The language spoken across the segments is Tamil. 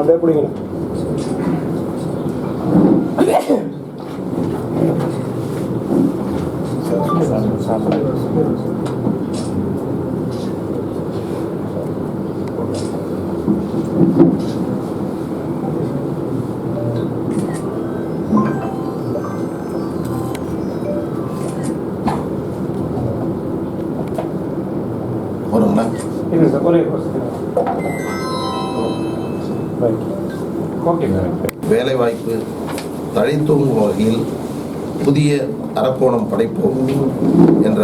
அப்படியே பிடிங்க. வேலைவாய்ப்பு தழைத்தோங்கும் வகையில் புதிய அரக்கோணம் படைப்போம் என்ற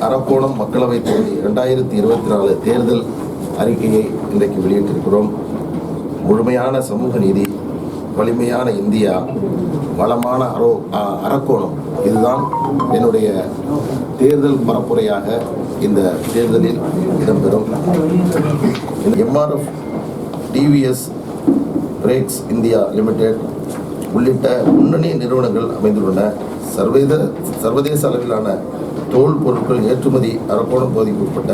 அரக்கோணம் மக்களவைத் தொகுதி 2024 தேர்தல் அறிக்கையை இன்றைக்கு வெளியிட்டிருக்கிறோம். முழுமையான சமூக நீதி, வலிமையான இந்தியா, வளமான அரக்கோணம், இதுதான் என்னுடைய தேர்தல் பரப்புரையாக இந்த தேர்தலில் இடம்பெறும். MRF TVS brakes India limited உள்ளிட்ட முன்னணி நிறுவனங்கள் அமைந்துள்ளன. சர்வதேச அளவிலான தோல் பொருட்கள் ஏற்றுமதி அரக்கோணம் பகுதிக்கு உட்பட்ட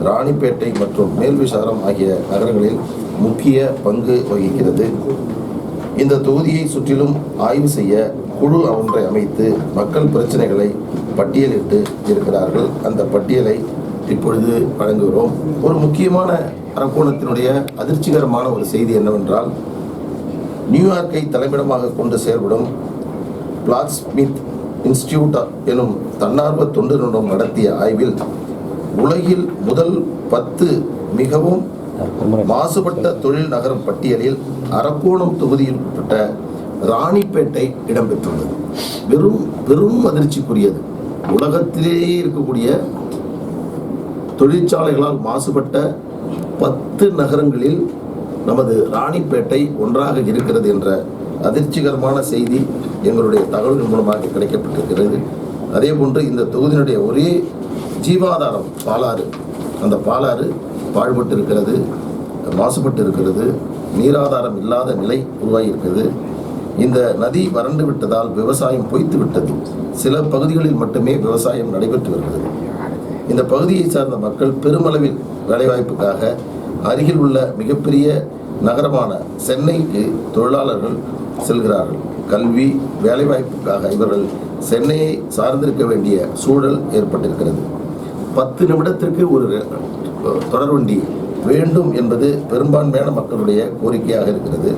ராணிப்பேட்டை மற்றும் மேல்விசாரம் ஆகிய நகரங்களில் முக்கிய பங்கு வகிக்கிறது. இந்த தொகுதியை சுற்றிலும் ஆய்வு செய்ய குழு ஒன்றை அமைத்து மக்கள் பிரச்சனைகளை பட்டியலிட்டு இருக்கிறார்கள். அந்த பட்டியலை இப்பொழுது வழங்குகிறோம். ஒரு முக்கியமான அரக்கோணத்தினுடைய அதிர்ச்சிகரமான ஒரு செய்தி என்னவென்றால், நியூயார்க்கை தலைமையிடமாக கொண்டு செயல்படும் பிளாட் ஸ்மித் இன்ஸ்டிடியூட் எனும் தன்னார்வ தொண்டு நிறுவனம் நடத்திய ஆய்வில் உலகில் முதல் 10 மிகவும் மாசுபட்ட தொழில் நகரம் பட்டியலில் அரக்கோணம் தொகுதியில் உட்பட்ட ராணிப்பேட்டை இடம்பெற்றுள்ளது. பெரும் அதிர்ச்சிக்குரியது. உலகத்திலேயே இருக்கக்கூடிய தொழிற்சாலைகளால் மாசுபட்ட 10 நகரங்களில் நமது ராணிப்பேட்டை ஒன்றாக இருக்கிறது என்ற அதிர்ச்சிகரமான செய்தி எங்களுடைய தகவல்கள் மூலமாக கிடைக்கப்பட்டிருக்கிறது. அதே போன்று இந்த தொகுதியினுடைய ஒரே ஜீவாதாரம் பாலாறு. அந்த பாலாறு பாழ்பட்டு இருக்கிறது, மாசுபட்டு இருக்கிறது, நீராதாரம் இல்லாத நிலை உருவாகி இருக்கிறது. இந்த நதி வறண்டு விட்டதால் விவசாயம் பொய்த்து விட்டது. சில பகுதிகளில் மட்டுமே விவசாயம் நடைபெற்று வருகிறது. இந்த பகுதியை சார்ந்த மக்கள் பெருமளவில் வேலைவாய்ப்புக்காக அருகில் உள்ள மிகப்பெரிய நகரமான சென்னைக்கு தொழிலாளர்கள் செல்கிறார்கள். கல்வி, வேலைவாய்ப்புக்காக இவர்கள் சென்னையை சார்ந்திருக்க வேண்டிய சூழல் ஏற்பட்டிருக்கிறது. 10 நிமிடத்திற்கு ஒரு தொடர்வண்டி வேண்டும் என்பது பெரும்பான்மையான மக்களுடைய கோரிக்கையாக இருக்கிறது.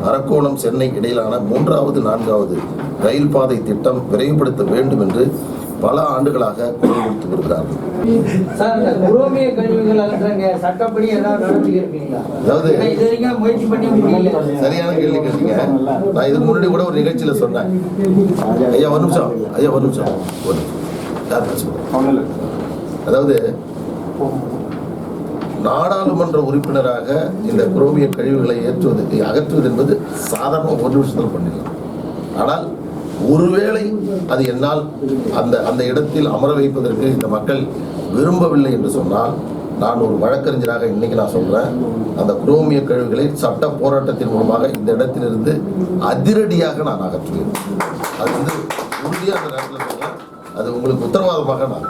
அரக்கோணம் சென்னை இடையிலான 3வது 4வது ரயில் பாதை திட்டம் விரைவுபடுத்த வேண்டும் என்று பல ஆண்டுகளாக குரல் கொடுத்து வருகிறார்கள். சரியான கேள்வி கேட்டீங்க. நான் இதுக்கு முன்னாடி கூட ஒரு நிகழ்ச்சியில சொன்னேன். ஐயா ஒரு நிமிஷம். அதாவது நாடாளுமன்ற உறுப்பினராக இந்த குரோமிய கழிவுகளை அகற்றுவது என்பது சாதாரண ஒரு நிமிஷத்தில் பண்ணிடலாம். ஆனால் ஒருவேளை அது என்னால் அந்த இடத்தில் அமர வைப்பதற்கு இந்த மக்கள் விரும்பவில்லை என்று சொன்னால், நான் ஒரு வழக்கறிஞராக இன்னைக்கு நான் சொல்றேன், அந்த குரோமிய கழிவுகளை சட்ட போராட்டத்தின் மூலமாக இந்த இடத்திலிருந்து அதிரடியாக நான் அகற்றுவேன். அது உறுதியாக அந்த நேரத்தில் சொல்றேன். அது உங்களுக்கு உத்தரவாதமாக நான்